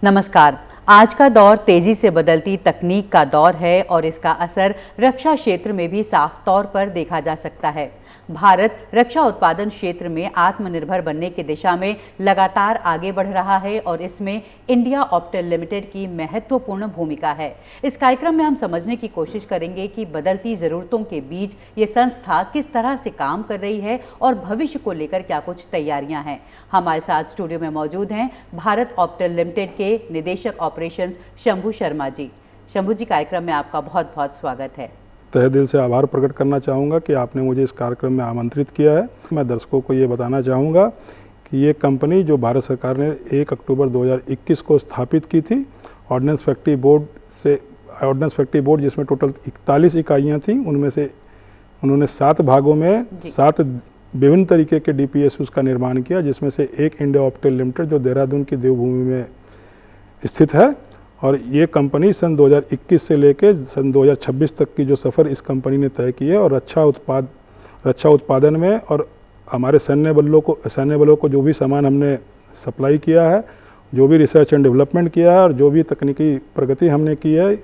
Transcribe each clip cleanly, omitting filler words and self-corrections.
नमस्कार। आज का दौर तेजी से बदलती तकनीक का दौर है और इसका असर रक्षा क्षेत्र में भी साफ तौर पर देखा जा सकता है। भारत रक्षा उत्पादन क्षेत्र में आत्मनिर्भर बनने की दिशा में लगातार आगे बढ़ रहा है और इसमें इंडिया ऑप्टेल लिमिटेड की महत्वपूर्ण भूमिका है। इस कार्यक्रम में हम समझने की कोशिश करेंगे कि बदलती ज़रूरतों के बीच ये संस्था किस तरह से काम कर रही है और भविष्य को लेकर क्या कुछ तैयारियां हैं। हमारे साथ स्टूडियो में मौजूद हैं भारत ऑप्टेल लिमिटेड के निदेशक ऑपरेशंस शंभू शर्मा जी। शंभू जी, कार्यक्रम में आपका बहुत बहुत स्वागत है। तहे दिल से आभार प्रकट करना चाहूँगा कि आपने मुझे इस कार्यक्रम में आमंत्रित किया है। मैं दर्शकों को ये बताना चाहूँगा कि ये कंपनी जो भारत सरकार ने 1 अक्टूबर 2021 को स्थापित की थी, ऑर्डिनेंस फैक्ट्री बोर्ड जिसमें टोटल 41 इकाइयाँ थीं, उनमें से उन्होंने 7 भागों में 7 विभिन्न तरीके के DPSUs का निर्माण किया, जिसमें से एक इंडिया ऑप्टेल लिमिटेड जो देहरादून की देवभूमि में स्थित है। और ये कंपनी सन 2021 से लेकर सन 2026 तक की जो सफ़र इस कंपनी ने तय की है और रक्षा उत्पादन में और हमारे सैन्य बलों को जो भी सामान हमने सप्लाई किया है, जो भी रिसर्च एंड डेवलपमेंट किया है और जो भी तकनीकी प्रगति हमने की है,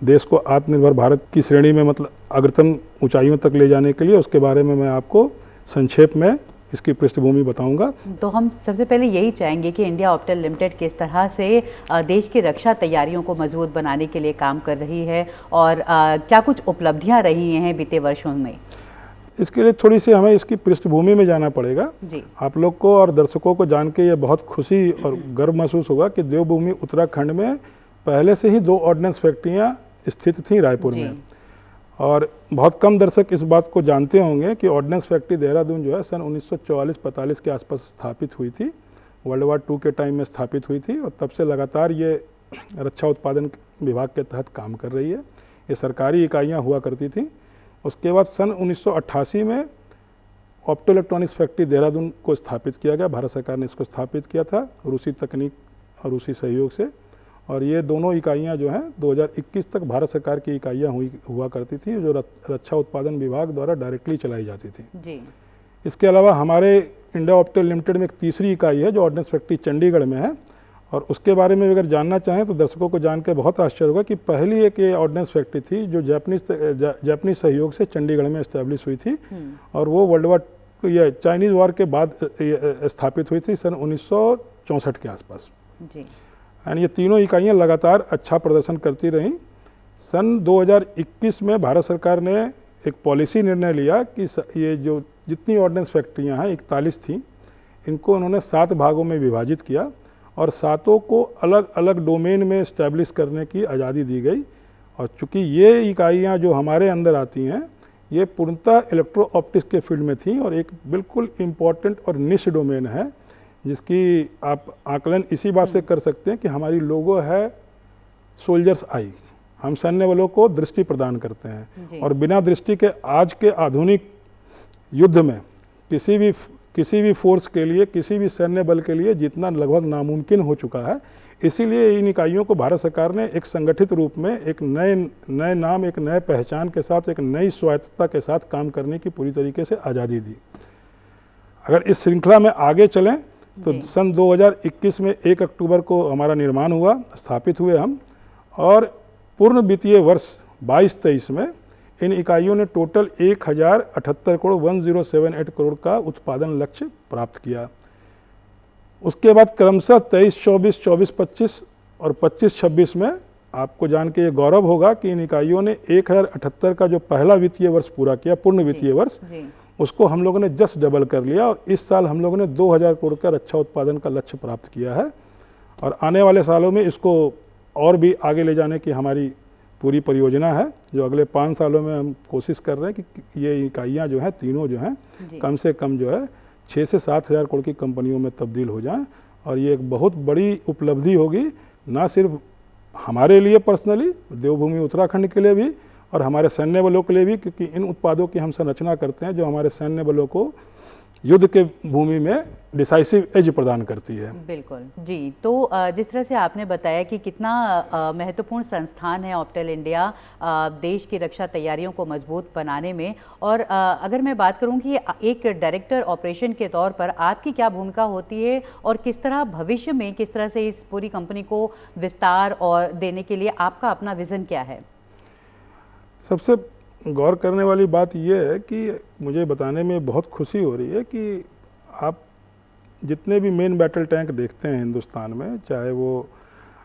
देश को आत्मनिर्भर भारत की श्रेणी में मतलब अग्रतम ऊंचाइयों तक ले जाने के लिए, उसके बारे में मैं आपको संक्षेप में इसकी पृष्ठभूमि बताऊंगा। तो हम सबसे पहले यही चाहेंगे कि इंडिया ऑप्टेल लिमिटेड किस तरह से देश की रक्षा तैयारियों को मजबूत बनाने के लिए काम कर रही है और क्या कुछ उपलब्धियां रही हैं बीते वर्षों में। इसके लिए थोड़ी सी हमें इसकी पृष्ठभूमि में जाना पड़ेगा जी। आप लोग को और दर्शकों को जान के ये बहुत खुशी और गर्व महसूस होगा कि देवभूमि उत्तराखंड में पहले से ही 2 ऑर्डिनेंस फैक्ट्रियाँ स्थित थीं रायपुर में। और बहुत कम दर्शक इस बात को जानते होंगे कि ऑर्डिनेंस फैक्ट्री देहरादून जो है सन 1944-45 के आसपास स्थापित हुई थी, वर्ल्ड वार 2 के टाइम में स्थापित हुई थी और तब से लगातार ये रक्षा उत्पादन विभाग के तहत काम कर रही है। ये सरकारी इकाइयाँ हुआ करती थी। उसके बाद सन 1988 में ऑप्टो इलेक्ट्रॉनिक्स फैक्ट्री देहरादून को स्थापित किया गया। भारत सरकार ने इसको स्थापित किया था रूसी तकनीक और रूसी सहयोग से। और ये दोनों इकाइयाँ जो हैं 2021 तक भारत सरकार की इकाइयाँ हुआ करती थी, जो रक्षा उत्पादन विभाग द्वारा डायरेक्टली चलाई जाती थी जी। इसके अलावा हमारे इंडिया ऑप्टेल लिमिटेड में एक तीसरी इकाई है जो ऑर्डिनेंस फैक्ट्री चंडीगढ़ में है और उसके बारे में अगर जानना चाहें तो दर्शकों को जान के बहुत आश्चर्य होगा कि पहली एक ऑर्डिनेंस फैक्ट्री थी जो जापानीज सहयोग से चंडीगढ़ में इस्टेब्लिश हुई थी और वो वर्ल्ड वार या चाइनीज़ वॉर के बाद स्थापित हुई थी सन 1964 के आसपास जी। एंड ये तीनों इकाइयाँ लगातार अच्छा प्रदर्शन करती रहीं। सन 2021 में भारत सरकार ने एक पॉलिसी निर्णय लिया कि ये जो जितनी ऑर्डिनेंस फैक्ट्रियाँ हैं 41 थीं, इनको उन्होंने 7 भागों में विभाजित किया और 7 को अलग अलग डोमेन में इस्टेब्लिश करने की आज़ादी दी गई। और चूँकि ये इकाइयाँ जो हमारे अंदर आती हैं ये पूर्णतः इलेक्ट्रो ऑप्टिक्स के फील्ड में थी और एक बिल्कुल इम्पॉर्टेंट और निश डोमेन है, जिसकी आप आकलन इसी बात से कर सकते हैं कि हमारी लोगो है सोल्जर्स आई। हम सैन्य बलों को दृष्टि प्रदान करते हैं और बिना दृष्टि के आज के आधुनिक युद्ध में किसी भी फोर्स के लिए, किसी भी सैन्य बल के लिए जीतना लगभग नामुमकिन हो चुका है। इसीलिए इन इकाइयों को भारत सरकार ने एक संगठित रूप में एक नए नाम, एक नए पहचान के साथ, एक नई स्वायत्तता के साथ काम करने की पूरी तरीके से आज़ादी दी। अगर इस श्रृंखला में आगे चलें तो सन 2021 में 1 अक्टूबर को हमारा निर्माण हुआ, स्थापित हुए हम, और पूर्ण वित्तीय वर्ष 22-23 में इन इकाइयों ने टोटल 1078 करोड़ 1078 करोड़ का उत्पादन लक्ष्य प्राप्त किया। उसके बाद क्रमशः 23-24, 24-25 और 25-26 में आपको जान के ये गौरव होगा कि इन इकाइयों ने 1078 का जो पहला वित्तीय वर्ष पूरा किया, पूर्ण वित्तीय वर्ष, उसको हम लोगों ने जस्ट डबल कर लिया और इस साल हम लोगों ने 2000 करोड़ का रक्षा उत्पादन का लक्ष्य प्राप्त किया है। और आने वाले सालों में इसको और भी आगे ले जाने की हमारी पूरी परियोजना है, जो अगले 5 सालों में हम कोशिश कर रहे हैं कि ये इकाइयाँ जो हैं तीनों जो हैं कम से कम जो है 6 से 7 हज़ार करोड़ की कंपनियों में तब्दील हो जाएं। और ये एक बहुत बड़ी उपलब्धि होगी, ना सिर्फ हमारे लिए पर्सनली, देवभूमि उत्तराखंड के लिए भी और हमारे सैन्य बलों के लिए भी, क्योंकि इन उत्पादों की हम संरचना करते हैं जो हमारे सैन्य बलों को युद्ध के भूमि में डिसाइसिव एज प्रदान करती है। बिल्कुल जी। तो जिस तरह से आपने बताया कि कितना महत्वपूर्ण संस्थान है ऑप्टेल इंडिया देश की रक्षा तैयारियों को मजबूत बनाने में, और अगर मैं बात करूं कि एक डायरेक्टर ऑपरेशन के तौर पर आपकी क्या भूमिका होती है और किस तरह भविष्य में किस तरह से इस पूरी कंपनी को विस्तार और देने के लिए आपका अपना विजन क्या है? सबसे गौर करने वाली बात यह है कि मुझे बताने में बहुत खुशी हो रही है कि आप जितने भी मेन बैटल टैंक देखते हैं हिंदुस्तान में, चाहे वो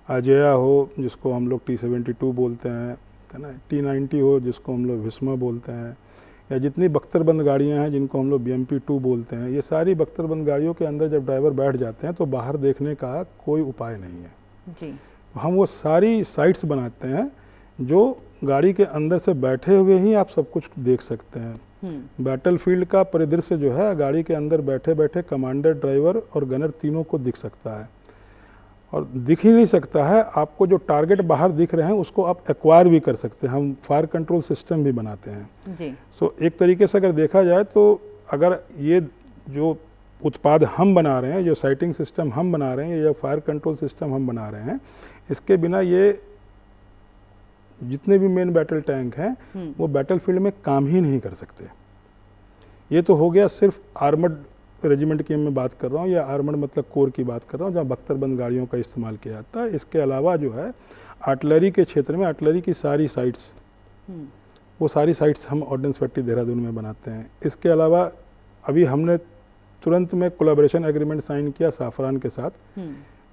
अजेया हो जिसको हम लोग T-72 बोलते हैं, है ना, T-90 हो जिसको हम लोग भीष्मा बोलते हैं, या जितनी बख्तरबंद गाड़ियां हैं जिनको हम लोग BMP-2 बोलते हैं, ये सारी बख्तरबंद गाड़ियों के अंदर जब ड्राइवर बैठ जाते हैं तो बाहर देखने का कोई उपाय नहीं है जी। हम वो सारी साइट्स बनाते हैं जो गाड़ी के अंदर से बैठे हुए ही आप सब कुछ देख सकते हैं। बैटलफील्ड का परिदृश्य जो है गाड़ी के अंदर बैठे बैठे कमांडर, ड्राइवर और गनर तीनों को दिख सकता है, और दिख ही नहीं सकता है, आपको जो टारगेट बाहर दिख रहे हैं उसको आप एक्वायर भी कर सकते हैं। हम फायर कंट्रोल सिस्टम भी बनाते हैं जी। सो एक तरीके से अगर देखा जाए तो अगर ये जो उत्पाद हम बना रहे हैं, जो साइटिंग सिस्टम हम बना रहे हैं या फायर कंट्रोल सिस्टम हम बना रहे हैं, इसके बिना ये जितने भी मेन बैटल टैंक हैं वो बैटलफील्ड में काम ही नहीं कर सकते। ये तो हो गया सिर्फ आर्मर्ड रेजिमेंट की मैं बात कर रहा हूँ, या आर्मर्ड मतलब कोर की बात कर रहा हूँ जहाँ बख्तरबंद गाड़ियों का इस्तेमाल किया जाता है। इसके अलावा जो है आर्टिलरी के क्षेत्र में आर्टिलरी की सारी साइट्स, वो सारी साइट्स हम ऑर्डिनेंस फैक्ट्री देहरादून में बनाते हैं। इसके अलावा अभी हमने तुरंत में कोलैबोरेशन एग्रीमेंट साइन किया साफरान के साथ,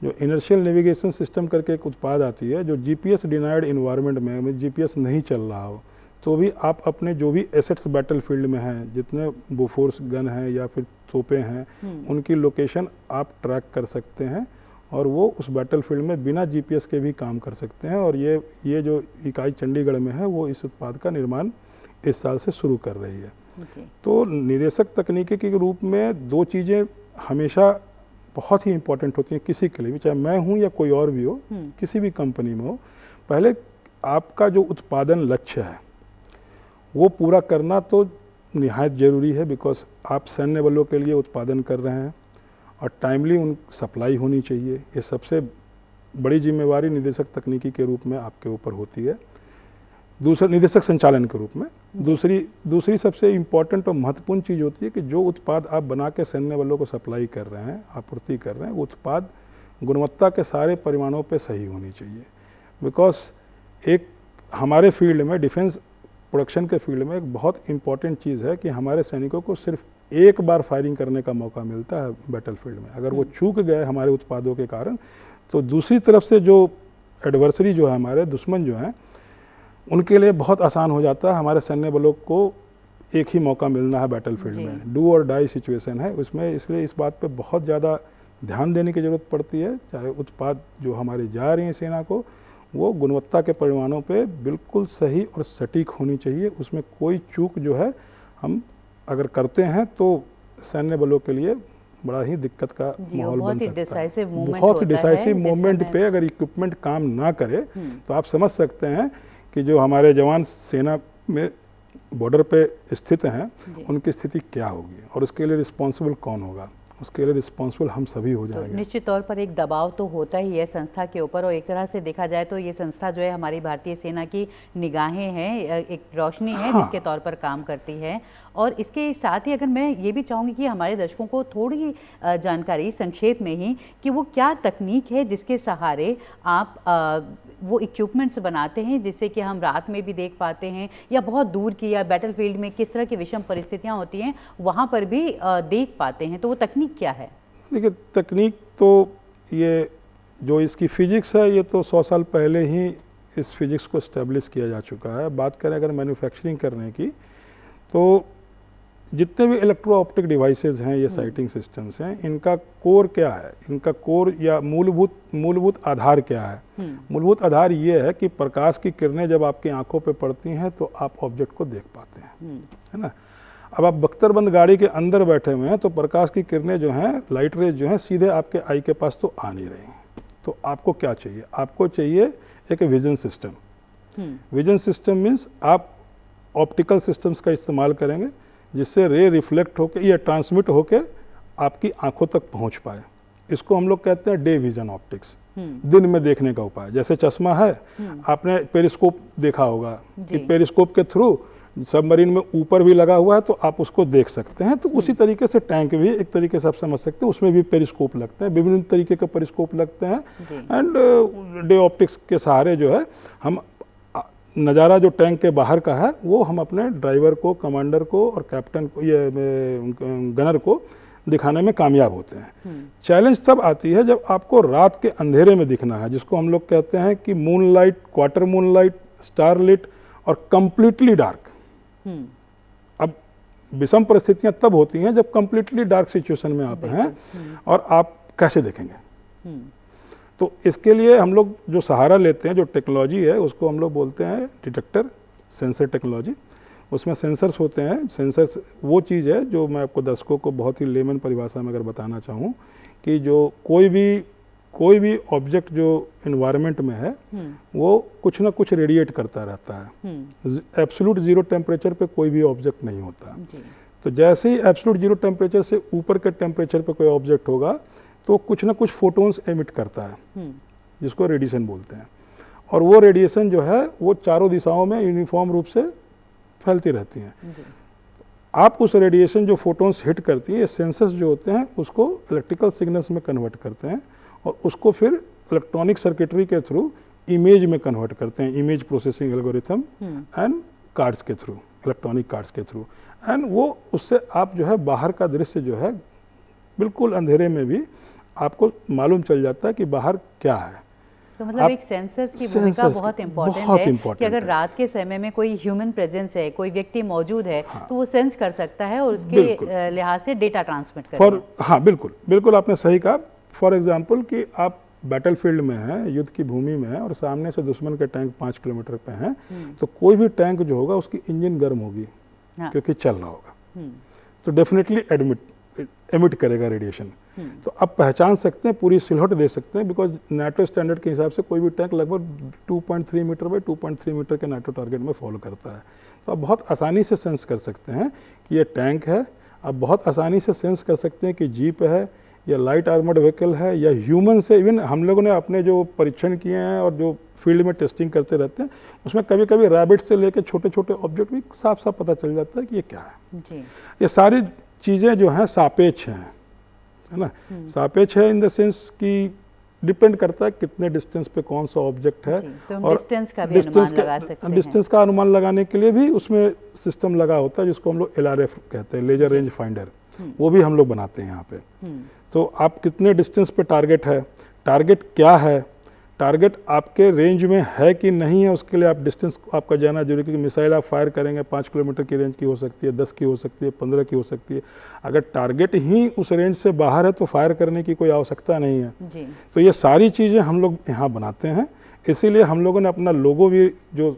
जो इनर्शियल नेविगेशन सिस्टम करके एक उत्पाद आती है, जो जीपीएस डिनाइड इन्वायरमेंट में जीपीएस नहीं चल रहा हो तो भी आप अपने जो भी एसेट्स बैटलफील्ड में हैं, जितने बोफोर्स गन हैं या फिर तोपें हैं, उनकी लोकेशन आप ट्रैक कर सकते हैं और वो उस बैटलफील्ड में बिना जीपीएस के भी काम कर सकते हैं। और ये जो इकाई चंडीगढ़ में है वो इस उत्पाद का निर्माण इस साल से शुरू कर रही है। तो निदेशक तकनीकी के रूप में दो चीज़ें हमेशा बहुत ही इंपॉर्टेंट होती हैं किसी के लिए भी, चाहे मैं हूं या कोई और भी हो, किसी भी कंपनी में हो। पहले आपका जो उत्पादन लक्ष्य है वो पूरा करना तो निहायत ज़रूरी है, बिकॉज आप सैन्य बलों के लिए उत्पादन कर रहे हैं और टाइमली उन सप्लाई होनी चाहिए। ये सबसे बड़ी जिम्मेवारी निदेशक तकनीकी के रूप में आपके ऊपर होती है, दूसरा निदेशक संचालन के रूप में। दूसरी सबसे इम्पॉर्टेंट और महत्वपूर्ण चीज़ होती है कि जो उत्पाद आप बना के सैन्य बलों को सप्लाई कर रहे हैं, आपूर्ति कर रहे हैं, उत्पाद गुणवत्ता के सारे परिमाणों पे सही होनी चाहिए। बिकॉज एक हमारे फील्ड में, डिफेंस प्रोडक्शन के फील्ड में एक बहुत इम्पॉर्टेंट चीज़ है कि हमारे सैनिकों को सिर्फ एक बार फायरिंग करने का मौका मिलता है बैटलफील्ड में। अगर वो चूक गए हमारे उत्पादों के कारण तो दूसरी तरफ से जो एडवर्सरी जो है, हमारे दुश्मन जो हैं, उनके लिए बहुत आसान हो जाता है। हमारे सैन्य बलों को एक ही मौका मिलना है बैटलफील्ड में, डू और डाई सिचुएशन है उसमें, इसलिए इस बात पे बहुत ज़्यादा ध्यान देने की ज़रूरत पड़ती है। चाहे उत्पाद जो हमारे जा रही हैं सेना को, वो गुणवत्ता के परिमाणों पे बिल्कुल सही और सटीक होनी चाहिए। उसमें कोई चूक जो है हम अगर करते हैं तो सैन्य बलों के लिए बड़ा ही दिक्कत का माहौल बन सकता है। बहुत डिसाइसिव मूवमेंट पे अगर इक्विपमेंट काम ना करे तो आप समझ सकते हैं कि जो हमारे जवान सेना में बॉर्डर पे स्थित हैं उनकी स्थिति क्या होगी, और उसके लिए रिस्पॉन्सिबल कौन होगा। उसके लिए रिस्पॉन्सिबल हम सभी हो जाएंगे। तो निश्चित तौर पर एक दबाव तो होता ही है संस्था के ऊपर, और एक तरह से देखा जाए तो ये संस्था जो है हमारी भारतीय सेना की निगाहें हैं, एक रोशनी है जिसके तौर पर काम करती है। और इसके साथ ही अगर मैं ये भी चाहूँगी कि हमारे दर्शकों को थोड़ी जानकारी संक्षेप में ही कि वो क्या तकनीक है जिसके सहारे आप वो इक्विपमेंट्स बनाते हैं जिससे कि हम रात में भी देख पाते हैं, या बहुत दूर की या बैटलफील्ड में किस तरह की विषम परिस्थितियां होती हैं वहाँ पर भी देख पाते हैं, तो वो तकनीक क्या है? देखिए, तकनीक तो ये जो इसकी फिजिक्स है ये तो 100 साल पहले ही इस फिजिक्स को स्टैब्लिश किया जा चुका है। बात करें अगर मैन्युफैक्चरिंग करने की, तो जितने भी इलेक्ट्रो ऑप्टिक डिवाइसेस हैं, ये साइटिंग सिस्टम्स हैं, इनका कोर क्या है, इनका कोर या मूलभूत आधार क्या है? मूलभूत आधार ये है कि प्रकाश की किरणें जब आपकी आंखों पे पड़ती हैं तो आप ऑब्जेक्ट को देख पाते हैं, है ना। अब आप बख्तरबंद गाड़ी के अंदर बैठे हुए हैं तो प्रकाश की किरणें जो हैं, लाइट रेज जो हैं, सीधे आपके आई के पास तो आ नहीं रही। तो आपको क्या चाहिए? आपको चाहिए एक vision system. Vision system means आप ऑप्टिकल सिस्टम्स का इस्तेमाल करेंगे जिससे रे रिफ्लेक्ट होके या ट्रांसमिट होके आपकी आंखों तक पहुंच पाए। इसको हम लोग कहते हैं डे विजन ऑप्टिक्स, दिन में देखने का उपाय। जैसे चश्मा है, आपने पेरिस्कोप देखा होगा कि पेरिस्कोप के थ्रू सबमरीन में ऊपर भी लगा हुआ है तो आप उसको देख सकते हैं। तो उसी तरीके से टैंक भी एक तरीके से आप समझ सकते हैं, उसमें भी पेरिस्कोप लगते हैं, विभिन्न तरीके के पेरिस्कोप लगते हैं। एंड डे ऑप्टिक्स के सहारे जो है हम नज़ारा जो टैंक के बाहर का है वो हम अपने ड्राइवर को, कमांडर को और कैप्टन को, ये गनर को दिखाने में कामयाब होते हैं। चैलेंज तब आती है जब आपको रात के अंधेरे में दिखना है, जिसको हम लोग कहते हैं कि moon light, quarter moon light, star lit और कंप्लीटली डार्क। अब विषम परिस्थितियां तब होती हैं जब कंप्लीटली डार्क सिचुएशन में आप हैं और आप कैसे देखेंगे। तो इसके लिए हम लोग जो सहारा लेते हैं, जो टेक्नोलॉजी है, उसको हम लोग बोलते हैं डिटेक्टर सेंसर टेक्नोलॉजी। उसमें सेंसर्स होते हैं। सेंसर्स वो चीज़ है जो मैं आपको दर्शकों को बहुत ही लेमन परिभाषा में अगर बताना चाहूँ कि जो कोई भी ऑब्जेक्ट जो इन्वायरमेंट में है वो कुछ ना कुछ रेडिएट करता रहता है। एब्सोल्यूट जीरो टेम्परेचर पे कोई भी ऑब्जेक्ट नहीं होता। तो जैसे ही एब्सोल्यूट जीरो टेम्परेचर से ऊपर के टेम्परेचर पे कोई ऑब्जेक्ट होगा तो कुछ ना कुछ फोटोन्स एमिट करता है, जिसको रेडिएशन बोलते हैं। और वो रेडिएशन जो है वो चारों दिशाओं में यूनिफॉर्म रूप से फैलती रहती हैं। आप उस रेडिएशन जो फोटोन्स हिट करती है, सेंसर्स जो होते हैं उसको इलेक्ट्रिकल सिग्नल्स में कन्वर्ट करते हैं और उसको फिर इलेक्ट्रॉनिक सर्किटरी के थ्रू इमेज में कन्वर्ट करते हैं, image processing algorithm and cards के थ्रू, इलेक्ट्रॉनिक कार्ड्स के थ्रू। एंड वो उससे आप जो है बाहर का दृश्य जो है बिल्कुल अंधेरे में भी आपको मालूम चल जाता है कि बाहर क्या है। तो मतलब एक सेंसर्स की भूमिका बहुत इम्पोर्टेंट है कि अगर रात के समय में कोई ह्यूमन प्रेजेंस है, कोई व्यक्ति मौजूद है, तो वो सेंस कर सकता है और उसके लिहाज से डेटा ट्रांसमिट करेगा। हाँ बिल्कुल आपने सही कहा। फॉर एग्जाम्पल कि आप बैटलफील्ड में हैं, युद्ध की भूमि में हैं और सामने से दुश्मन के टैंक 5 किलोमीटर पे हैं, तो कोई भी टैंक जो होगा उसकी इंजन गर्म होगी क्योंकि चल रहा होगा, तो डेफिनेटली एमिट करेगा रेडिएशन। तो आप पहचान सकते हैं, पूरी सिलहट दे सकते हैं, बिकॉज नाटो स्टैंडर्ड के हिसाब से कोई भी टैंक लगभग 2.3 मीटर बाई 2.3 मीटर के नाटो टारगेट में फॉलो करता है। तो आप बहुत आसानी से सेंस कर सकते हैं कि ये टैंक है। आप बहुत आसानी से सेंस कर सकते हैं कि जीप है या लाइट आर्मर्ड व्हीकल है या ह्यूमन से। इवन हम लोगों ने अपने जो परीक्षण किए हैं और जो फील्ड में टेस्टिंग करते रहते हैं उसमें कभी कभी रैबिट से लेकर छोटे छोटे ऑब्जेक्ट भी साफ साफ पता चल जाता है कि ये क्या है जी। ये सारी चीज़ें जो हैं सापेक्ष हैं, है ना। सापेक्ष है इन द सेंस कि डिपेंड करता है कितने डिस्टेंस पे कौन सा ऑब्जेक्ट है। तो और डिस्टेंस का भी अनुमान लगा सकते हैं। डिस्टेंस का अनुमान लगाने के लिए भी उसमें सिस्टम लगा होता है जिसको हम लोग LRF कहते हैं, लेजर रेंज फाइंडर। वो भी हम लोग बनाते हैं यहाँ पे। तो आप कितने डिस्टेंस पे टारगेट है, टारगेट क्या है, टारगेट आपके रेंज में है कि नहीं है, उसके लिए आप डिस्टेंस आपका जाना जरूरी है। क्योंकि मिसाइल आप फायर करेंगे 5 किलोमीटर की रेंज की हो सकती है, 10 की हो सकती है, 15 की हो सकती है। अगर टारगेट ही उस रेंज से बाहर है तो फायर करने की कोई आवश्यकता नहीं है जी। तो ये सारी चीज़ें हम लोग यहाँ बनाते हैं। इसीलिए हम लोगों ने अपना लोगो भी जो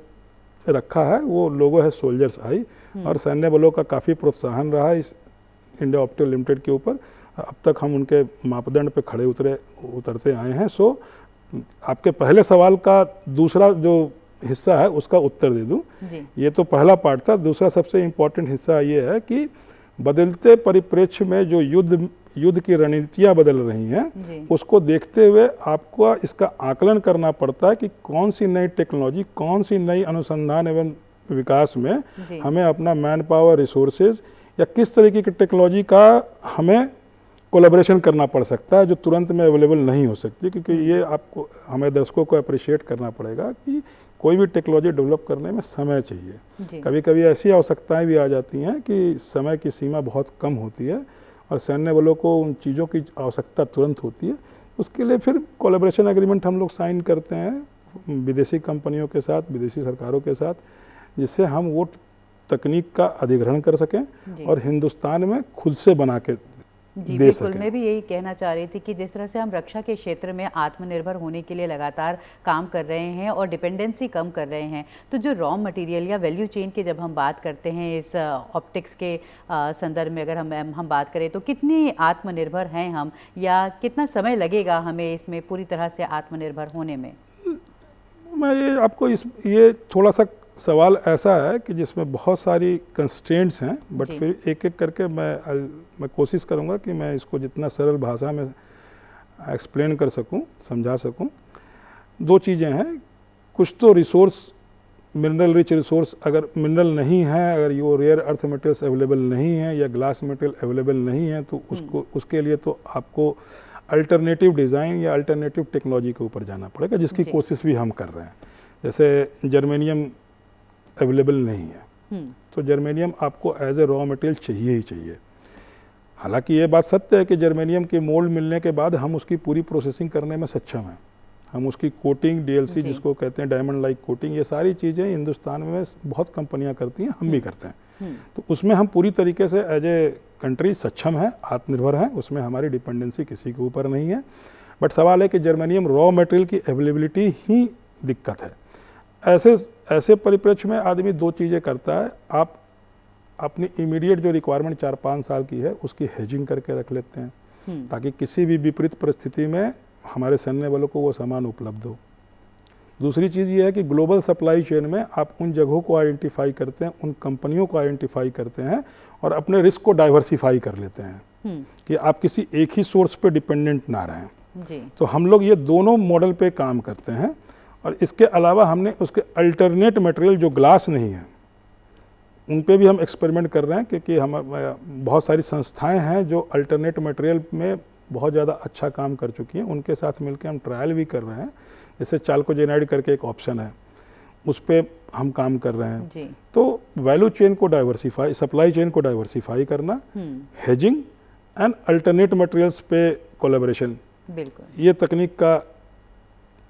रखा है वो लोगो है सोल्जर्स आई, और सैन्य बलों का काफ़ी प्रोत्साहन रहा है इस इंडिया ऑप्टिकल लिमिटेड के ऊपर। अब तक हम उनके मापदंड पे खड़े उतरते आए हैं। सो आपके पहले सवाल का दूसरा जो हिस्सा है उसका उत्तर दे दूं। ये तो पहला पार्ट था। दूसरा सबसे इम्पोर्टेंट हिस्सा ये है कि बदलते परिप्रेक्ष्य में जो युद्ध की रणनीतियाँ बदल रही हैं उसको देखते हुए आपको इसका आकलन करना पड़ता है कि कौन सी नई टेक्नोलॉजी, कौन सी नई अनुसंधान एवं विकास में हमें अपना मैन पावर, रिसोर्सेज या किस तरीके की टेक्नोलॉजी का हमें कोलैबोरेशन करना पड़ सकता है जो तुरंत में अवेलेबल नहीं हो सकती। क्योंकि ये आपको, हमें दर्शकों को अप्रिशिएट करना पड़ेगा कि कोई भी टेक्नोलॉजी डेवलप करने में समय चाहिए। कभी कभी ऐसी आवश्यकताएं भी आ जाती हैं कि समय की सीमा बहुत कम होती है और सैन्य बलों को उन चीज़ों की आवश्यकता तुरंत होती है। उसके लिए फिर कोलैबोरेशन एग्रीमेंट हम लोग साइन करते हैं विदेशी कंपनियों के साथ, विदेशी सरकारों के साथ, जिससे हम वो तकनीक का अधिग्रहण कर सकें और हिंदुस्तान में खुद से बना के जी। बिल्कुल, मैं भी यही कहना चाह रही थी कि जिस तरह से हम रक्षा के क्षेत्र में आत्मनिर्भर होने के लिए लगातार काम कर रहे हैं और डिपेंडेंसी कम कर रहे हैं, तो जो रॉ मटेरियल या वैल्यू चेन की जब हम बात करते हैं इस ऑप्टिक्स के संदर्भ में अगर हम बात करें तो कितनी आत्मनिर्भर हैं हम, या कितना समय लगेगा हमें इसमें पूरी तरह से आत्मनिर्भर होने में? मैं ये आपको ये थोड़ा सा सवाल ऐसा है कि जिसमें बहुत सारी कंस्ट्रेंट्स हैं, बट जी। फिर एक एक करके मैं कोशिश करूंगा कि मैं इसको जितना सरल भाषा में एक्सप्लेन कर सकूं, समझा सकूं। दो चीज़ें हैं, कुछ तो रिसोर्स, मिनरल रिच रिसोर्स अगर मिनरल नहीं है, अगर वो रेयर अर्थ मटेरियल्स अवेलेबल नहीं है या ग्लास मटेरियल अवेलेबल नहीं है, तो उसके लिए तो आपको अल्टरनेटिव डिज़ाइन या अल्टरनेटिव टेक्नोलॉजी के ऊपर जाना पड़ेगा, जिसकी कोशिश भी हम कर रहे हैं। जैसे जर्मेनियम अवेलेबल नहीं है, तो जर्मेनियम आपको एज ए रॉ मटेरियल चाहिए ही चाहिए। हालांकि ये बात सत्य है कि जर्मेनियम के मोल्ड मिलने के बाद हम उसकी पूरी प्रोसेसिंग करने में सक्षम हैं। हम उसकी कोटिंग, डीएलसी जिसको कहते हैं डायमंड लाइक कोटिंग, ये सारी चीज़ें हिंदुस्तान में बहुत कंपनियां करती हैं, हम भी करते हैं। तो उसमें हम पूरी तरीके से एज ए कंट्री सक्षम है, आत्मनिर्भर हैं, उसमें हमारी डिपेंडेंसी किसी के ऊपर नहीं है। बट सवाल है कि जर्मेनियम रॉ मटेरियल की अवेलेबिलिटी ही दिक्कत है। ऐसे परिप्रेक्ष्य में आदमी दो चीज़ें करता है, आप अपनी इमीडिएट जो रिक्वायरमेंट 4-5 साल की है उसकी हेजिंग करके रख लेते हैं, ताकि किसी भी विपरीत परिस्थिति में हमारे सैन्य बलों को वो सामान उपलब्ध हो। दूसरी चीज़ ये है कि ग्लोबल सप्लाई चेन में आप उन जगहों को आइडेंटिफाई करते हैं, उन कंपनियों को आइडेंटिफाई करते हैं और अपने रिस्क को डाइवर्सिफाई कर लेते हैं कि आप किसी एक ही सोर्स पे डिपेंडेंट ना रहें। जी। तो हम लोग ये दोनों मॉडल पे काम करते हैं। और इसके अलावा हमने उसके अल्टरनेट मटेरियल जो ग्लास नहीं है उन पे भी हम एक्सपेरिमेंट कर रहे हैं, क्योंकि हम बहुत सारी संस्थाएं हैं जो अल्टरनेट मटेरियल में बहुत ज़्यादा अच्छा काम कर चुकी हैं, उनके साथ मिलकर हम ट्रायल भी कर रहे हैं। जैसे चाल्कोजेनाइड करके एक ऑप्शन है, उस पर हम काम कर रहे हैं। जी। तो वैल्यू चेन को डाइवर्सिफाई, सप्लाई चेन को डाइवर्सिफाई करना, हेजिंग एंड अल्टरनेट मटेरियल्स पे कोलैबोरेशन, बिल्कुल ये तकनीक का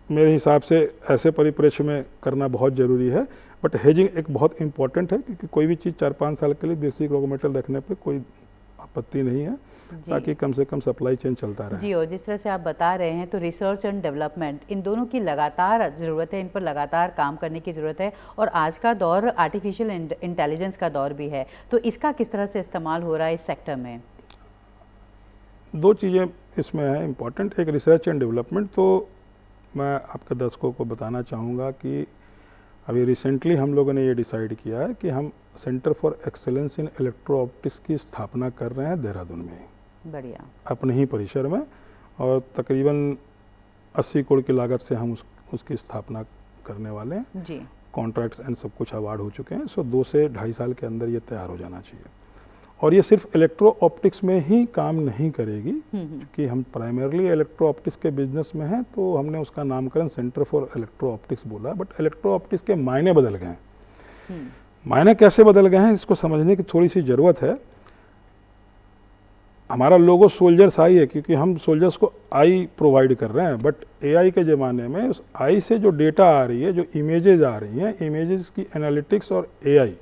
मेरे हिसाब से ऐसे परिप्रेक्ष्य में करना बहुत ज़रूरी है। बट हेजिंग एक बहुत इंपॉर्टेंट है, क्योंकि कोई भी चीज़ 4-5 साल के लिए बेसिक रॉ मटेरियल रखने पे कोई आपत्ति नहीं है, ताकि कम से कम सप्लाई चेन चलता रहे। जी, और जिस तरह से आप बता रहे हैं, तो रिसर्च एंड डेवलपमेंट, इन दोनों की लगातार ज़रूरत है, इन पर लगातार काम करने की ज़रूरत है। और आज का दौर आर्टिफिशियल इंटेलिजेंस का दौर भी है, तो इसका किस तरह से इस्तेमाल हो रहा है इस सेक्टर में? दो चीज़ें इसमें है इम्पॉर्टेंट, एक रिसर्च एंड डेवलपमेंट। तो मैं आपके दर्शकों को बताना चाहूँगा कि अभी रिसेंटली हम लोगों ने ये डिसाइड किया है कि हम centre for excellence in electro optics की स्थापना कर रहे हैं देहरादून में, बढ़िया, अपने ही परिसर में। और तकरीबन 80 करोड़ की लागत से हम उसकी स्थापना करने वाले हैं। जी। कॉन्ट्रैक्ट्स एंड सब कुछ अवार्ड हो चुके हैं। सो 2 से ढाई साल के अंदर ये तैयार हो जाना चाहिए। और ये सिर्फ इलेक्ट्रो ऑप्टिक्स में ही काम नहीं करेगी, क्योंकि हम प्राइमरली इलेक्ट्रो ऑप्टिक्स के बिजनेस में हैं, तो हमने उसका नामकरण सेंटर फॉर इलेक्ट्रो ऑप्टिक्स बोला। बट इलेक्ट्रो ऑप्टिक्स के मायने बदल गए हैं। मायने कैसे बदल गए हैं, इसको समझने की थोड़ी सी ज़रूरत है। हमारा लोगो सोल्जर्स आई है, क्योंकि हम सोल्जर्स को आई प्रोवाइड कर रहे हैं। बट एआई के ज़माने में उस आई से जो डेटा आ रही है, जो इमेजेस आ रही हैं, इमेजेस की एनालिटिक्स और एआई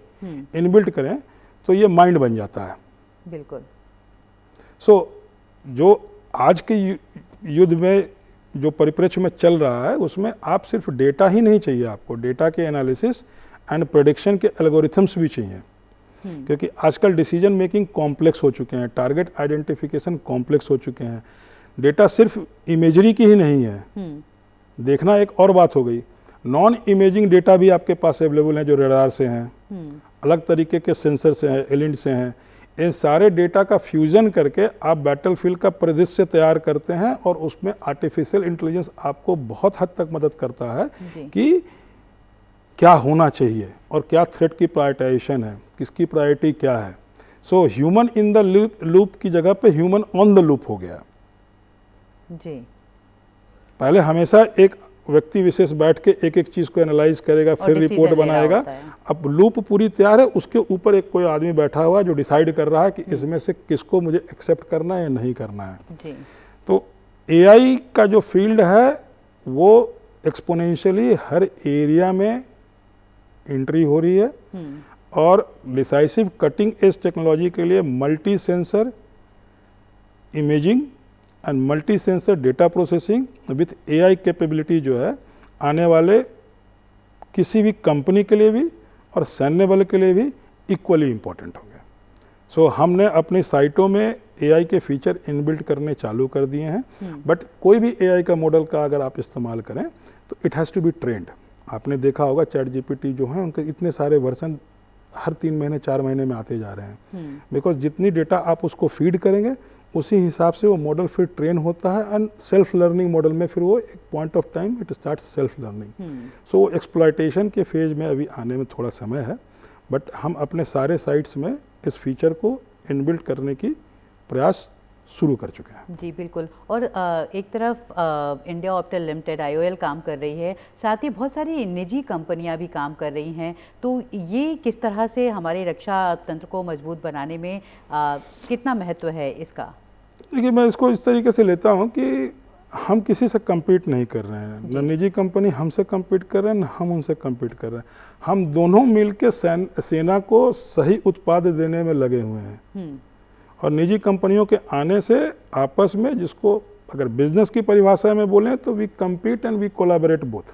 इनबिल्ट करें तो ये माइंड बन जाता है। बिल्कुल। सो जो आज के युद्ध में जो परिप्रेक्ष्य में चल रहा है, उसमें आप सिर्फ डेटा ही नहीं चाहिए, आपको डेटा के एनालिसिस एंड प्रेडिक्शन के एल्गोरिथम्स भी चाहिए। क्योंकि आजकल डिसीजन मेकिंग कॉम्प्लेक्स हो चुके हैं, टारगेट आइडेंटिफिकेशन कॉम्प्लेक्स हो चुके हैं। डेटा सिर्फ इमेजरी की ही नहीं है, देखना एक और बात हो गई, नॉन इमेजिंग डेटा भी आपके पास अवेलेबल हैं, जो रडार से हैं, अलग तरीके के सेंसर से हैं, एलिंट से हैं। इन सारे डेटा का फ्यूजन करके आप बैटलफील्ड का परिदृश्य तैयार करते हैं, और उसमें आर्टिफिशियल इंटेलिजेंस आपको बहुत हद तक मदद करता है कि क्या होना चाहिए और क्या थ्रेट की प्रायोरिटाइजेशन है, किसकी प्रायोरिटी क्या है। So human in the loop की जगह पे ह्यूमन ऑन द लूप हो गया। जी। पहले हमेशा एक व्यक्ति विशेष बैठ के एक एक चीज़ को एनालाइज करेगा, फिर रिपोर्ट बनाएगा। अब लूप पूरी तैयार है, उसके ऊपर एक कोई आदमी बैठा हुआ है जो डिसाइड कर रहा है कि इसमें से किसको मुझे एक्सेप्ट करना है या नहीं करना है। जी। तो एआई का जो फील्ड है वो एक्सपोनेंशियली हर एरिया में एंट्री हो रही है। और डिसाइसिव कटिंग एज टेक्नोलॉजी के लिए multi sensor imaging and multi sensor data processing with AI capability जो है, आने वाले किसी भी कंपनी के लिए भी और सैन्य बल के लिए भी इक्वली इम्पॉर्टेंट होंगे। सो हमने अपनी साइटों में एआई के फीचर इनबिल्ट करने चालू कर दिए हैं। बट कोई भी एआई का मॉडल का अगर आप इस्तेमाल करें तो it has to be trained. आपने देखा होगा चैट जीपीटी जो है उनके इतने सारे वर्जन हर 3 महीने 4 महीने में आते जा रहे हैं, बिकॉज जितनी डेटा आप उसको फीड करेंगे उसी हिसाब से वो मॉडल फिर ट्रेन होता है, एंड सेल्फ लर्निंग मॉडल में फिर वो एक point of time it start self learning. So exploitation के फेज में अभी आने में थोड़ा समय है, बट हम अपने सारे साइट्स में इस फीचर को इनबिल्ट करने की प्रयास शुरू कर चुके हैं। जी बिल्कुल। और एक तरफ इंडिया ऑप्टल लिमिटेड IOL काम कर रही है, साथ ही बहुत सारी निजी कंपनियां भी काम कर रही हैं, तो ये किस तरह से हमारे रक्षा तंत्र को मजबूत बनाने में कितना महत्व है इसका? देखिए, मैं इसको इस तरीके से लेता हूँ कि हम किसी से कम्पीट नहीं कर रहे हैं, न निजी कंपनी हमसे कम्पीट कर रहे हैं, न हम उनसे कम्पीट कर रहे हैं। हम दोनों मिलकर सेना को सही उत्पाद देने में लगे हुए हैं, और निजी कंपनियों के आने से आपस में, जिसको अगर बिजनेस की परिभाषा में बोलें तो we compete and we collaborate both.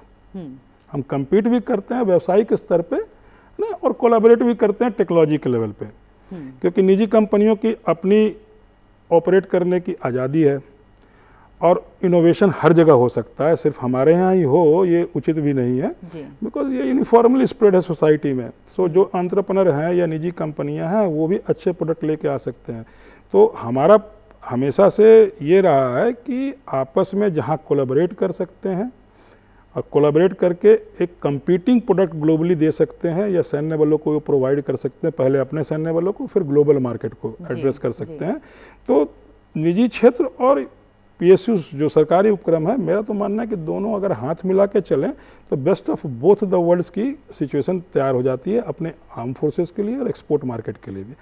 हम कम्पीट भी करते हैं व्यावसायिक स्तर पे ना, और कोलैबोरेट भी करते हैं टेक्नोलॉजी के लेवल पे, क्योंकि निजी कंपनियों की अपनी ऑपरेट करने की आज़ादी है, और इनोवेशन हर जगह हो सकता है, सिर्फ हमारे यहाँ ही हो ये उचित भी नहीं है, बिकॉज ये यूनिफॉर्मली स्प्रेड है सोसाइटी में। सो जो एंटरप्रेन्योर हैं या निजी कंपनियां हैं वो भी अच्छे प्रोडक्ट लेके आ सकते हैं। तो हमारा हमेशा से ये रहा है कि आपस में जहाँ कोलैबोरेट कर सकते हैं और कोलैबोरेट करके एक कंपीटिंग प्रोडक्ट ग्लोबली दे सकते हैं, या सैन्य बलों को प्रोवाइड कर सकते हैं, पहले अपने सैन्य बलों को, फिर ग्लोबल मार्केट को एड्रेस कर सकते हैं। तो निजी क्षेत्र और PSU जो सरकारी उपक्रम है, मेरा तो मानना है कि दोनों अगर हाथ मिला के चलें तो best of both the worlds की सिचुएशन तैयार हो जाती है, अपने आर्म फोर्सेस के लिए और एक्सपोर्ट मार्केट के लिए भी।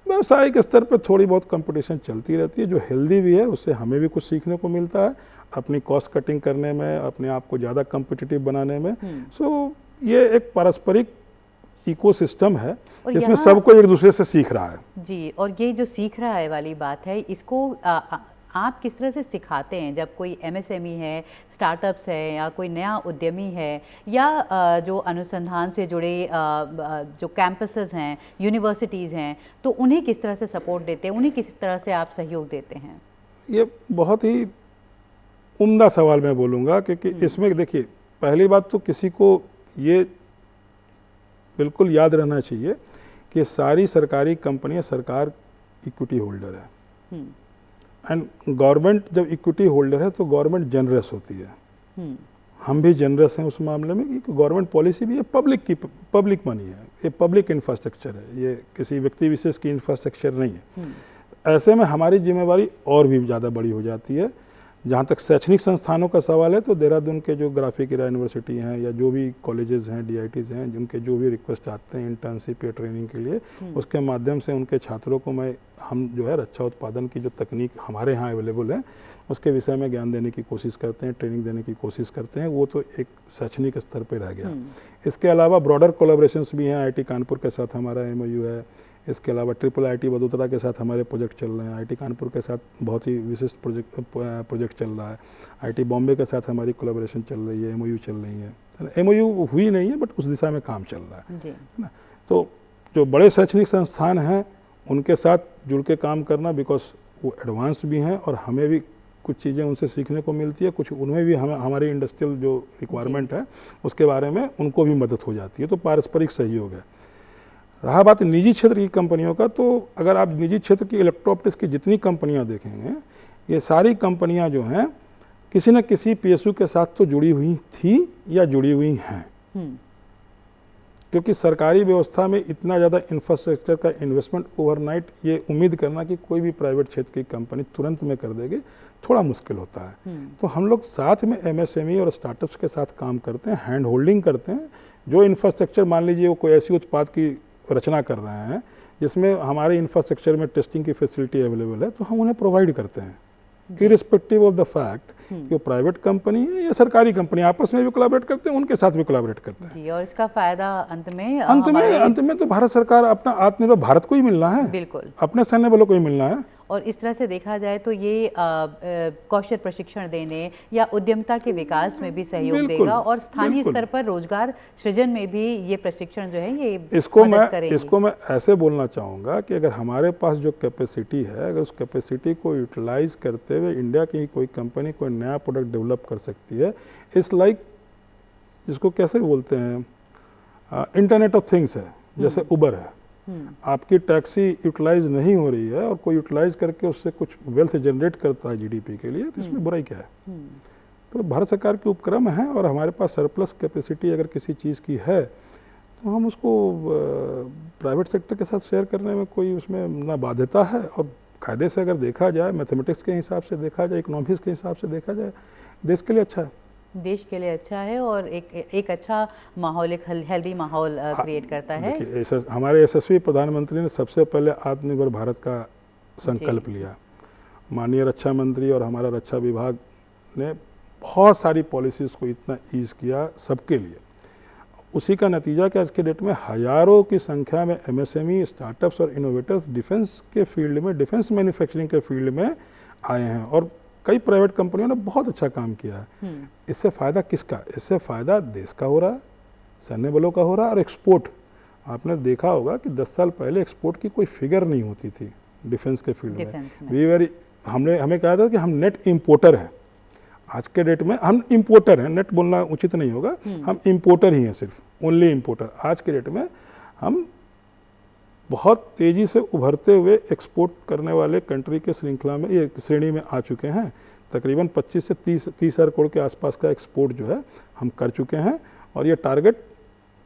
व्यावसायिक स्तर पर थोड़ी बहुत कंपटीशन चलती रहती है, जो हेल्दी भी है, उससे हमें भी कुछ सीखने को मिलता है अपनी कॉस्ट कटिंग करने में, अपने आप को ज़्यादा कम्पिटिटिव बनाने में। सो ये एक पारस्परिक इकोसिस्टम है जिसमें सबको एक दूसरे से सीख रहा है। जी, और ये जो सीख रहा है वाली बात है, इसको आप किस तरह से सिखाते हैं? जब कोई MSME है, स्टार्टअप्स है, या कोई नया उद्यमी है, या जो अनुसंधान से जुड़े जो कैंपसेस हैं, यूनिवर्सिटीज़ हैं, तो उन्हें किस तरह से सपोर्ट देते हैं, उन्हें किस तरह से आप सहयोग देते हैं? ये बहुत ही उम्दा सवाल मैं बोलूँगा, क्योंकि इसमें देखिए, पहली बात तो किसी को ये बिल्कुल याद रहना चाहिए कि सारी सरकारी कंपनियां सरकार इक्विटी होल्डर है, एंड गवर्नमेंट जब इक्विटी होल्डर है तो गवर्नमेंट जनरस होती है। हम भी जनरस हैं उस मामले में, क्योंकि गवर्नमेंट पॉलिसी भी ये पब्लिक मनी है, ये पब्लिक इंफ्रास्ट्रक्चर है, ये किसी व्यक्ति विशेष की इंफ्रास्ट्रक्चर नहीं है। ऐसे में हमारी जिम्मेवारी और भी ज़्यादा बड़ी हो जाती है। जहाँ तक शैक्षणिक संस्थानों का सवाल है, तो देहरादून के जो ग्राफिक एरा यूनिवर्सिटी हैं, या जो भी कॉलेजेस हैं, DITs हैं, जिनके जो भी रिक्वेस्ट आते हैं इंटर्नशिप या ट्रेनिंग के लिए, उसके माध्यम से उनके छात्रों को हम जो है रक्षा उत्पादन की जो तकनीक हमारे यहाँ अवेलेबल है उसके विषय में ज्ञान देने की कोशिश करते हैं, ट्रेनिंग देने की कोशिश करते हैं। वो तो एक शैक्षणिक स्तर पर रह गया। इसके अलावा ब्रॉडर कोलैबोरेशंस भी हैं। IIT कानपुर के साथ हमारा MOU है। इसके अलावा IIIT वडोदरा के साथ हमारे प्रोजेक्ट चल रहे हैं। IIT कानपुर के साथ बहुत ही विशिष्ट प्रोजेक्ट चल रहा है। IIT बॉम्बे के साथ हमारी कोलैबोरेशन चल रही है, MOU चल रही है। MOU हुई नहीं है, बट उस दिशा में काम चल रहा है ना। तो जो बड़े शैक्षणिक संस्थान हैं उनके साथ जुड़ के काम करना, बिकॉज वो एडवांस भी हैं और हमें भी कुछ चीज़ें उनसे सीखने को मिलती है, कुछ उनमें भी हमारी इंडस्ट्रियल जो रिक्वायरमेंट है उसके बारे में उनको भी मदद हो जाती है। तो पारस्परिक सहयोग है। रहा बात निजी क्षेत्र की कंपनियों का, तो अगर आप निजी क्षेत्र की इलेक्ट्रो ऑप्टिक्स की जितनी कंपनियां देखेंगे, ये सारी कंपनियां जो हैं किसी न किसी PSU के साथ तो जुड़ी हुई थी या जुड़ी हुई हैं, क्योंकि सरकारी व्यवस्था में इतना ज़्यादा इंफ्रास्ट्रक्चर का इन्वेस्टमेंट ओवरनाइट ये उम्मीद करना कि कोई भी प्राइवेट क्षेत्र की कंपनी तुरंत में कर देगी, थोड़ा मुश्किल होता है। तो हम लोग साथ में MSME और स्टार्टअप्स के साथ काम करते हैं, हैंड होल्डिंग करते हैं। जो इंफ्रास्ट्रक्चर, मान लीजिए वो कोई ऐसी उत्पाद की रचना कर रहे हैं जिसमें हमारे इंफ्रास्ट्रक्चर में टेस्टिंग की फैसिलिटी अवेलेबल है, तो हम उन्हें प्रोवाइड करते हैं, इररिस्पेक्टिव ऑफ द फैक्ट कि वो प्राइवेट कंपनी है या सरकारी कंपनी, आपस में भी कोलैबोरेट करते हैं, उनके साथ भी कोलैबोरेट करते हैं। जी, और इसका फायदा अंत में तो भारत सरकार, अपना आत्मनिर्भर भारत को ही मिलना है, बिल्कुल अपने सैन्य बलों को ही मिलना है। और इस तरह से देखा जाए तो ये कौशल प्रशिक्षण देने या उद्यमिता के विकास में भी सहयोग देगा, और स्थानीय स्तर पर रोजगार सृजन में भी ये प्रशिक्षण जो है ये मदद करेंगे। इसको मैं ऐसे बोलना चाहूँगा कि अगर हमारे पास जो कैपेसिटी है, अगर उस कैपेसिटी को यूटिलाइज करते हुए इंडिया की कोई कंपनी कोई नया प्रोडक्ट डेवलप कर सकती है, इट्स लाइक जिसको कैसे बोलते हैं, इंटरनेट ऑफ थिंग्स है, जैसे उबर है। आपकी टैक्सी यूटिलाइज नहीं हो रही है और कोई यूटिलाइज करके उससे कुछ वेल्थ जनरेट करता है जीडीपी के लिए, तो इसमें बुराई क्या है? तो भारत सरकार के उपक्रम है और हमारे पास सरप्लस कैपेसिटी अगर किसी चीज़ की है तो हम उसको प्राइवेट सेक्टर के साथ शेयर करने में कोई उसमें ना बाध्यता है, और कायदे से अगर देखा जाए, मैथमेटिक्स के हिसाब से देखा जाए, इकोनॉमिक्स के हिसाब से देखा जाए, देश के लिए अच्छा है। देश के लिए अच्छा है और एक अच्छा माहौल, एक हेल्दी माहौल क्रिएट करता है। देखिए, हमारे यशस्वी प्रधानमंत्री ने सबसे पहले आत्मनिर्भर भारत का संकल्प लिया। माननीय रक्षा मंत्री और हमारा रक्षा विभाग ने बहुत सारी पॉलिसीज़ को इतना ईज़ किया सबके लिए। उसी का नतीजा कि आज के डेट में हज़ारों की संख्या में एमएसएमई, स्टार्टअप्स और इनोवेटर्स डिफेंस के फील्ड में, डिफेंस मैन्युफैक्चरिंग के फील्ड में आए हैं, और कई प्राइवेट कंपनियों ने बहुत अच्छा काम किया है। इससे फ़ायदा किसका? इससे फ़ायदा देश का हो रहा है, सैन्य बलों का हो रहा है, और एक्सपोर्ट। आपने देखा होगा कि 10 साल पहले एक्सपोर्ट की कोई फिगर नहीं होती थी डिफेंस के फील्ड में। हमें कहा था कि हम नेट इम्पोर्टर हैं। आज के डेट में हम इम्पोर्टर हैं, नेट बोलना उचित नहीं होगा, हम इम्पोर्टर ही हैं, सिर्फ ओनली इम्पोर्टर। आज के डेट में हम बहुत तेज़ी से उभरते हुए एक्सपोर्ट करने वाले कंट्री के श्रृंखला में, ये श्रेणी में आ चुके हैं। तकरीबन 25 से 30 हज़ार करोड़ के आसपास का एक्सपोर्ट जो है हम कर चुके हैं, और ये टारगेट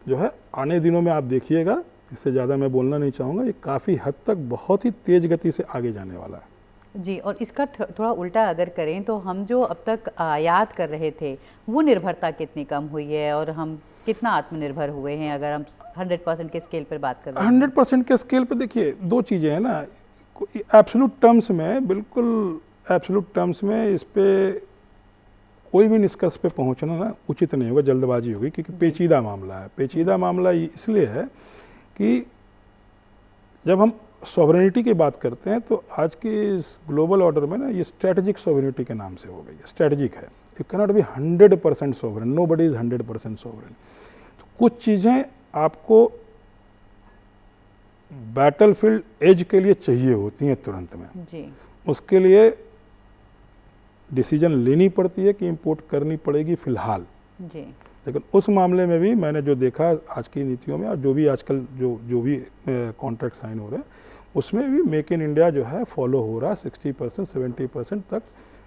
जो है आने दिनों में आप देखिएगा, इससे ज़्यादा मैं बोलना नहीं चाहूँगा, ये काफ़ी हद तक बहुत ही तेज़ गति से आगे जाने वाला है। जी, और इसका थोड़ा उल्टा अगर करें तो हम जो अब तक आयात कर रहे थे वो निर्भरता कितनी कम हुई है और हम कितना आत्मनिर्भर हुए हैं, अगर हम 100% के स्केल पर बात कर रहे हैं? 100% के स्केल पे देखिए, दो चीज़ें हैं ना, एब्सोल्यूट टर्म्स में, बिल्कुल एब्सोल्यूट टर्म्स में इस पे कोई भी निष्कर्ष पे पहुंचना ना उचित नहीं होगा, जल्दबाजी होगी, क्योंकि पेचीदा मामला है। पेचीदा मामला इसलिए है कि जब हम सॉवरेनिटी की बात करते हैं तो आज के इस ग्लोबल ऑर्डर में ना ये स्ट्रेटेजिक सॉवरेनिटी के नाम से हो गई है। स्ट्रेटेजिक है, you cannot be 100% sovereign, nobody is 100% sovereign. तो कुछ चीज़ें आपको बैटलफील्ड एज के लिए चाहिए होती हैं तुरंत में जी। उसके लिए डिसीजन लेनी पड़ती है कि इंपोर्ट करनी पड़ेगी फिलहाल जी। लेकिन उस मामले में भी मैंने जो देखा आज की नीतियों में, और जो भी आजकल जो भी कॉन्ट्रैक्ट साइन हो रहे हैं, उसमें भी मेक इन इंडिया जो है फॉलो हो रहा है। 60% 70% तक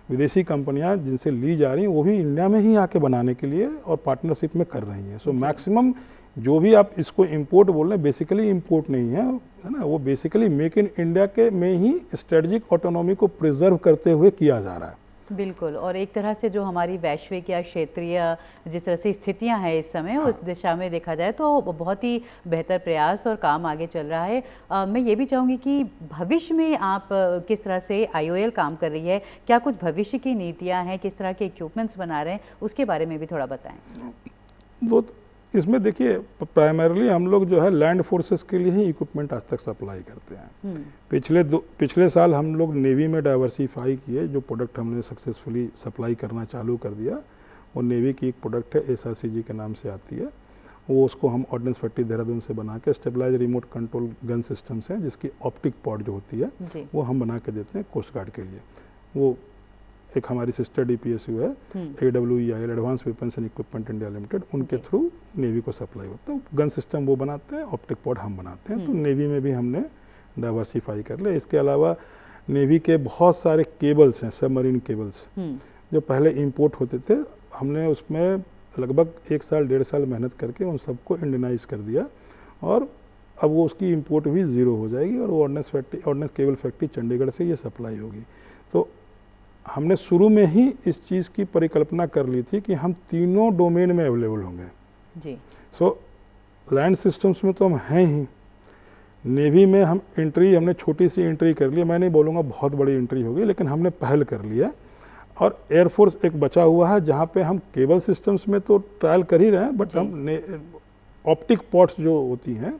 विदेशी कंपनियां जिनसे ली जा रही हैं वो भी इंडिया में ही आके बनाने के लिए और पार्टनरशिप में कर रही हैं। सो मैक्सिमम जो भी आप इसको इंपोर्ट बोल रहे हैं, बेसिकली इंपोर्ट नहीं है ना, वो बेसिकली मेक इन इंडिया के में ही स्ट्रेटेजिक ऑटोनॉमी को प्रिजर्व करते हुए किया जा रहा है। बिल्कुल, और एक तरह से जो हमारी वैश्विक या क्षेत्रीय जिस तरह से स्थितियां हैं इस समय, उस दिशा में देखा जाए तो बहुत ही बेहतर प्रयास और काम आगे चल रहा है। मैं ये भी चाहूँगी कि भविष्य में आप किस तरह से IOL काम कर रही है, क्या कुछ भविष्य की नीतियां हैं, किस तरह के इक्विपमेंट्स बना रहे हैं, उसके बारे में भी थोड़ा बताएं। इसमें देखिए, प्राइमरली हम लोग जो है लैंड फोर्सेस के लिए ही इक्विपमेंट आज तक सप्लाई करते हैं। पिछले साल हम लोग नेवी में डाइवर्सिफाई किए, जो प्रोडक्ट हमने सक्सेसफुली सप्लाई करना चालू कर दिया। वो नेवी की एक प्रोडक्ट है, SRCG के नाम से आती है। वो उसको हम ऑर्डिनेंस फैक्ट्री देहरादून से बना के stabilise remote control gun systems हैं, जिसकी ऑप्टिक पॉड जो होती है वो हम बना के देते हैं कोस्ट गार्ड के लिए। वो एक हमारी सिस्टर DPSU है, AWEIL, advance weapons and equipment India limited, उनके थ्रू नेवी को सप्लाई होता है। गन सिस्टम वो बनाते हैं, ऑप्टिक पॉड हम बनाते हैं। तो नेवी में भी हमने डाइवर्सिफाई कर लिया। इसके अलावा नेवी के बहुत सारे केबल्स हैं, सबमरीन केबल्स, जो पहले इंपोर्ट होते थे, हमने उसमें लगभग 1 साल 1.5 साल मेहनत करके उन सबको इंडियनाइज कर दिया, और अब वो उसकी इंपोर्ट भी ज़ीरो हो जाएगी, और वो ऑर्डिनेंस केबल फैक्ट्री चंडीगढ़ से ये सप्लाई होगी। तो हमने शुरू में ही इस चीज़ की परिकल्पना कर ली थी कि हम तीनों डोमेन में अवेलेबल होंगे जी। सो लैंड सिस्टम्स में तो हम हैं ही, नेवी में हमने छोटी सी एंट्री कर ली। मैं नहीं बोलूँगा बहुत बड़ी एंट्री होगी, लेकिन हमने पहल कर लिया। और एयरफोर्स एक बचा हुआ है, जहाँ पे हम केबल सिस्टम्स में तो ट्रायल कर ही रहे हैं, बट हम ऑप्टिक पॉड्स जो होती हैं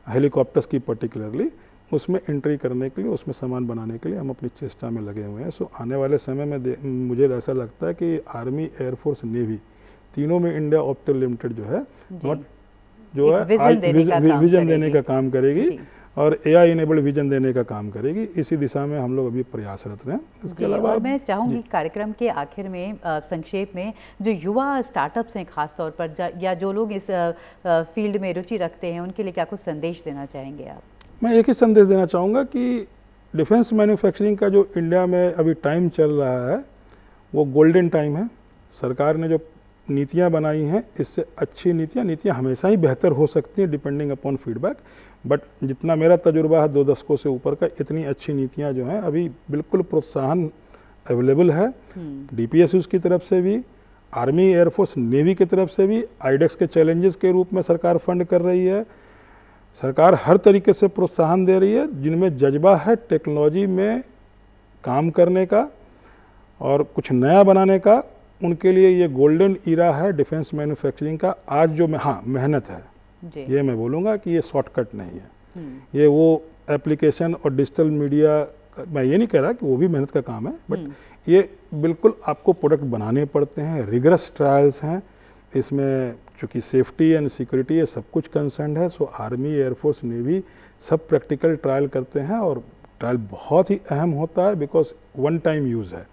हेलीकॉप्टर्स की पर्टिकुलरली, उसमें एंट्री करने के लिए, उसमें सामान बनाने के लिए हम अपनी चेष्टा में लगे हुए हैं। सो आने वाले समय में मुझे ऐसा लगता है कि आर्मी, एयरफोर्स, नेवी तीनों में इंडिया ऑप्टल लिमिटेड जो है विजन देने का काम करेगी, और AI इनेबल्ड विजन देने का काम करेगी। इसी दिशा में हम लोग अभी प्रयासरत हैं। इसके अलावा और मैं चाहूँगी कार्यक्रम के आखिर में संक्षेप में जो युवा स्टार्टअप्स हैं खास तौर पर या जो लोग इस फील्ड में रुचि रखते हैं उनके लिए क्या कुछ संदेश देना चाहेंगे आप? मैं एक ही संदेश देना चाहूँगा कि डिफेंस मैन्युफैक्चरिंग का जो इंडिया में अभी टाइम चल रहा है वो गोल्डन टाइम है। सरकार ने जो नीतियाँ बनाई हैं इससे अच्छी नीतियाँ हमेशा ही बेहतर हो सकती हैं डिपेंडिंग अपॉन फीडबैक, बट जितना मेरा तजुर्बा है 2 दशकों से ऊपर का, इतनी अच्छी नीतियाँ जो हैं अभी बिल्कुल प्रोत्साहन अवेलेबल है। DPSUs की तरफ से भी, आर्मी, एयरफोर्स, नेवी की तरफ से भी आईडेक्स के चैलेंजेस के रूप में सरकार फंड कर रही है। सरकार हर तरीके से प्रोत्साहन दे रही है जिनमें जज्बा है टेक्नोलॉजी में काम करने का और कुछ नया बनाने का, उनके लिए ये गोल्डन ईरा है डिफेंस मैन्युफैक्चरिंग का। आज जो मेहनत है ये मैं बोलूँगा कि ये शॉर्टकट नहीं है। ये वो एप्लीकेशन और डिजिटल मीडिया, मैं ये नहीं कह रहा कि वो भी मेहनत का काम है, बट ये बिल्कुल आपको प्रोडक्ट बनाने पड़ते हैं, रिगरस ट्रायल्स हैं इसमें, चूँकि सेफ्टी एंड सिक्योरिटी ये सब कुछ कंसर्न है। सो आर्मी, एयरफोर्स, नेवी सब प्रैक्टिकल ट्रायल करते हैं और ट्रायल बहुत ही अहम होता है बिकॉज वन टाइम यूज़ है।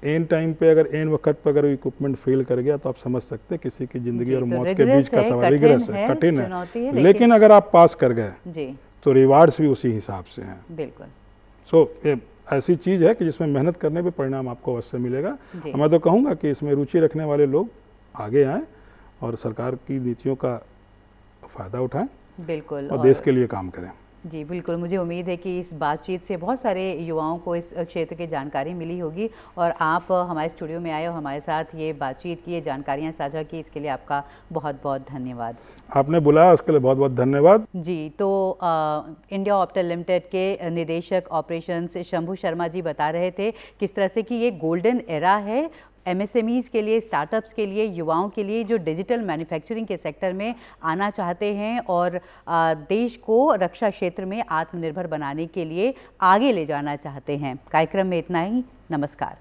एन टाइम पे अगर एन वक्त पर अगर इक्विपमेंट फेल कर गया तो आप समझ सकते हैं किसी की ज़िंदगी और मौत के बीच का सवाल। रिगरस है, कठिन है, लेकिन अगर आप पास कर गए तो रिवार्ड्स भी उसी हिसाब से हैं। बिल्कुल। सो ये ऐसी चीज़ है कि जिसमें मेहनत करने पे परिणाम आपको अवश्य मिलेगा। मैं तो कहूँगा कि इसमें रुचि रखने वाले लोग आगे आएँ और सरकार की नीतियों का फ़ायदा उठाएं। बिल्कुल। और देश के लिए काम करें। जी बिल्कुल, मुझे उम्मीद है कि इस बातचीत से बहुत सारे युवाओं को इस क्षेत्र की जानकारी मिली होगी और आप हमारे स्टूडियो में आए और हमारे साथ ये बातचीत की, ये जानकारियाँ साझा की, इसके लिए आपका बहुत बहुत धन्यवाद। आपने बुलाया उसके लिए बहुत बहुत धन्यवाद। जी, तो इंडिया ऑप्टल लिमिटेड के निदेशक ऑपरेशंस शंभू शर्मा जी बता रहे थे किस तरह से कि ये गोल्डन एरा है MSMEs के लिए, स्टार्टअप्स के लिए, युवाओं के लिए जो डिजिटल मैन्युफैक्चरिंग के सेक्टर में आना चाहते हैं और देश को रक्षा क्षेत्र में आत्मनिर्भर बनाने के लिए आगे ले जाना चाहते हैं। कार्यक्रम में इतना ही। नमस्कार।